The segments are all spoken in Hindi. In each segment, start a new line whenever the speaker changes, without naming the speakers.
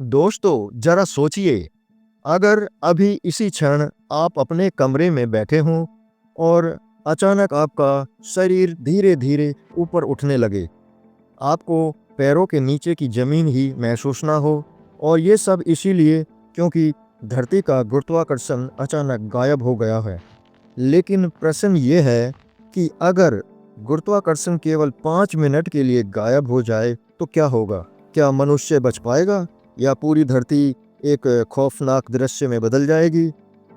दोस्तों जरा सोचिए, अगर अभी इसी क्षण आप अपने कमरे में बैठे हों और अचानक आपका शरीर धीरे धीरे ऊपर उठने लगे, आपको पैरों के नीचे की ज़मीन ही महसूस ना हो। और ये सब इसीलिए क्योंकि धरती का गुरुत्वाकर्षण अचानक गायब हो गया है। लेकिन प्रश्न ये है कि अगर गुरुत्वाकर्षण केवल 5 मिनट के लिए गायब हो जाए तो क्या होगा? क्या मनुष्य बच पाएगा या पूरी धरती एक खौफनाक दृश्य में बदल जाएगी?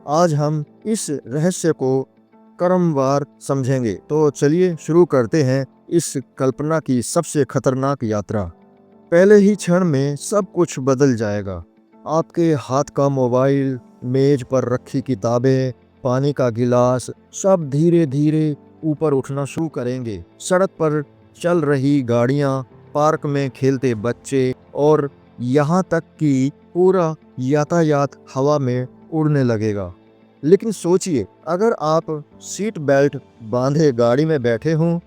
आज हम इस रहस्य को क्रमवार समझेंगे। तो चलिए शुरू करते हैं इस कल्पना की सबसे खतरनाक यात्रा। पहले ही क्षण में सब कुछ बदल जाएगा। आपके हाथ का मोबाइल, मेज पर रखी किताबें, पानी का गिलास सब धीरे धीरे ऊपर उठना शुरू करेंगे। सड़क पर चल रही गाड़ियां, पार्क में खेलते बच्चे और यहाँ तक कि पूरा यातायात हवा में उड़ने लगेगा। लेकिन सोचिए, अगर आप सीट बेल्ट बांधे गाड़ी में बैठे हों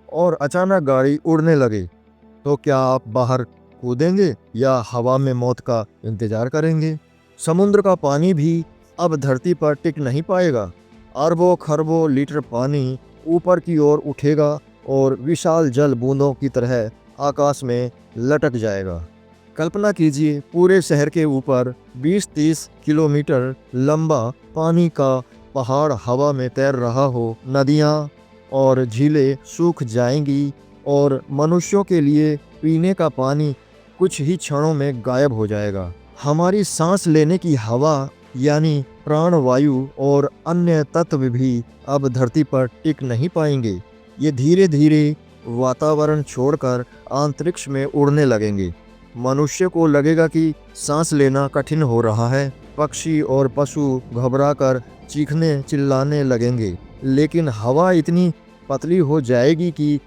और अचानक गाड़ी उड़ने लगे, तो क्या आप बाहर कूदेंगे या हवा में मौत का इंतजार करेंगे? समुद्र का पानी भी अब धरती पर टिक नहीं पाएगा। अरबों खरबों लीटर पानी ऊपर की ओर उठेगा और विशाल जल बूंदों की तरह आकाश में लटक जाएगा। कल्पना कीजिए, पूरे शहर के ऊपर 20-30 किलोमीटर लंबा पानी का पहाड़ हवा में तैर रहा हो। नदियाँ और झीलें सूख जाएंगी और मनुष्यों के लिए पीने का पानी कुछ ही क्षणों में गायब हो जाएगा। हमारी सांस लेने की हवा यानी प्राणवायु और अन्य तत्व भी अब धरती पर टिक नहीं पाएंगे। ये धीरे धीरे वातावरण छोड़कर अंतरिक्ष में उड़ने लगेंगे। मनुष्य को लगेगा कि सांस लेना कठिन हो रहा है। पक्षी और पशु घबराकर चीखने चिल्लाने लगेंगे। लेकिन हवा इतनी पतली हो जाएगी कि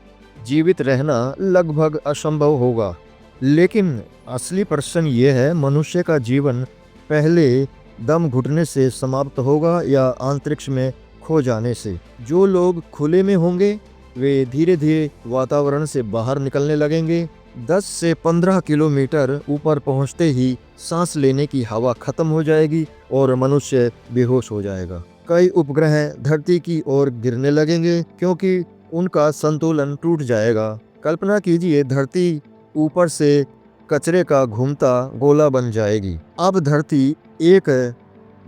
जीवित रहना लगभग असंभव होगा। लेकिन असली प्रश्न ये है, मनुष्य का जीवन पहले दम घुटने से समाप्त होगा या अंतरिक्ष में खो जाने से? जो लोग खुले में होंगे वे धीरे धीरे वातावरण से बाहर निकलने लगेंगे। 10 से 15 किलोमीटर ऊपर पहुंचते ही सांस लेने की हवा खत्म हो जाएगी और मनुष्य बेहोश हो जाएगा। कई उपग्रह धरती की ओर गिरने लगेंगे क्योंकि उनका संतुलन टूट जाएगा। कल्पना कीजिए, धरती ऊपर से कचरे का घूमता गोला बन जाएगी। अब धरती एक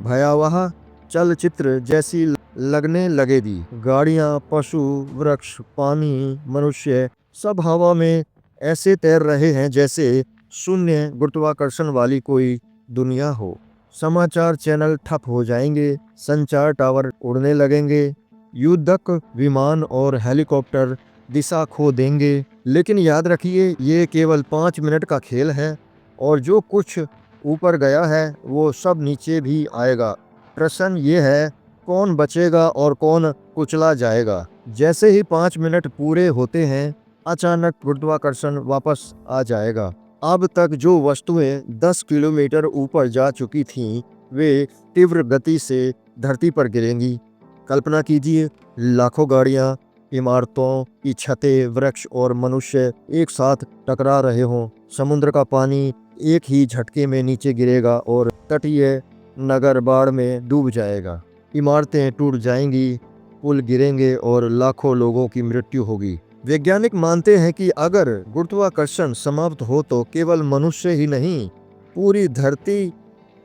भयावह चलचित्र जैसी लगने लगेगी। गाड़ियां, पशु, वृक्ष, पानी, मनुष्य सब हवा में ऐसे तैर रहे हैं जैसे शून्य गुरुत्वाकर्षण वाली कोई दुनिया हो। समाचार चैनल ठप हो जाएंगे, संचार टावर उड़ने लगेंगे, युद्धक विमान और हेलीकॉप्टर दिशा खो देंगे। लेकिन याद रखिए, ये केवल 5 मिनट का खेल है और जो कुछ ऊपर गया है वो सब नीचे भी आएगा। प्रश्न ये है, कौन बचेगा और कौन कुचला जाएगा? जैसे ही 5 मिनट पूरे होते हैं, अचानक गुरुत्वाकर्षण वापस आ जाएगा। अब तक जो वस्तुएं 10 किलोमीटर ऊपर जा चुकी थीं, वे तीव्र गति से धरती पर गिरेंगी। कल्पना कीजिए, लाखों गाड़ियां, इमारतों की छतें, वृक्ष और मनुष्य एक साथ टकरा रहे हों। समुद्र का पानी एक ही झटके में नीचे गिरेगा और तटीय नगर बाढ़ में डूब जाएगा। इमारतें टूट जाएंगी, पुल गिरेंगे और लाखों लोगों की मृत्यु होगी। वैज्ञानिक मानते हैं कि अगर गुरुत्वाकर्षण समाप्त हो तो केवल मनुष्य ही नहीं, पूरी धरती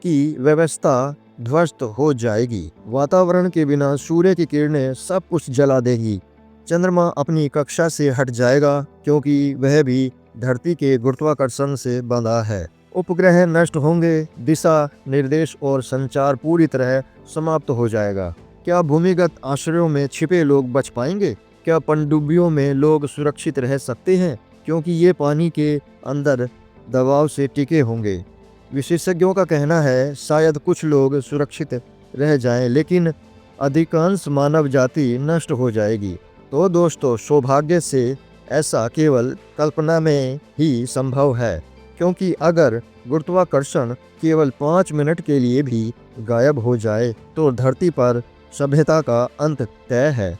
की व्यवस्था ध्वस्त हो जाएगी। वातावरण के बिना सूर्य की किरणें सब कुछ जला देगी। चंद्रमा अपनी कक्षा से हट जाएगा क्योंकि वह भी धरती के गुरुत्वाकर्षण से बंधा है। उपग्रह नष्ट होंगे, दिशा निर्देश और संचार पूरी तरह समाप्त हो जाएगा। क्या भूमिगत आश्रयों में छिपे लोग बच पाएंगे? क्या पनडुब्बियों में लोग सुरक्षित रह सकते हैं? क्योंकि ये पानी के अंदर दबाव से टिके होंगे। विशेषज्ञों का कहना है शायद कुछ लोग सुरक्षित रह जाएं, लेकिन अधिकांश मानव जाति नष्ट हो जाएगी। तो दोस्तों, सौभाग्य से ऐसा केवल कल्पना में ही संभव है, क्योंकि अगर गुरुत्वाकर्षण केवल 5 मिनट के लिए भी गायब हो जाए तो धरती पर सभ्यता का अंत तय है।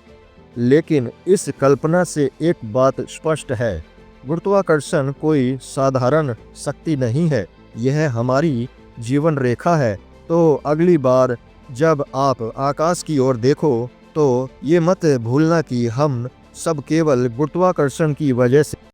लेकिन इस कल्पना से एक बात स्पष्ट है, गुरुत्वाकर्षण कोई साधारण शक्ति नहीं है। यह हमारी जीवन रेखा है। तो अगली बार जब आप आकाश की ओर देखो तो ये मत भूलना कि हम सब केवल गुरुत्वाकर्षण की वजह से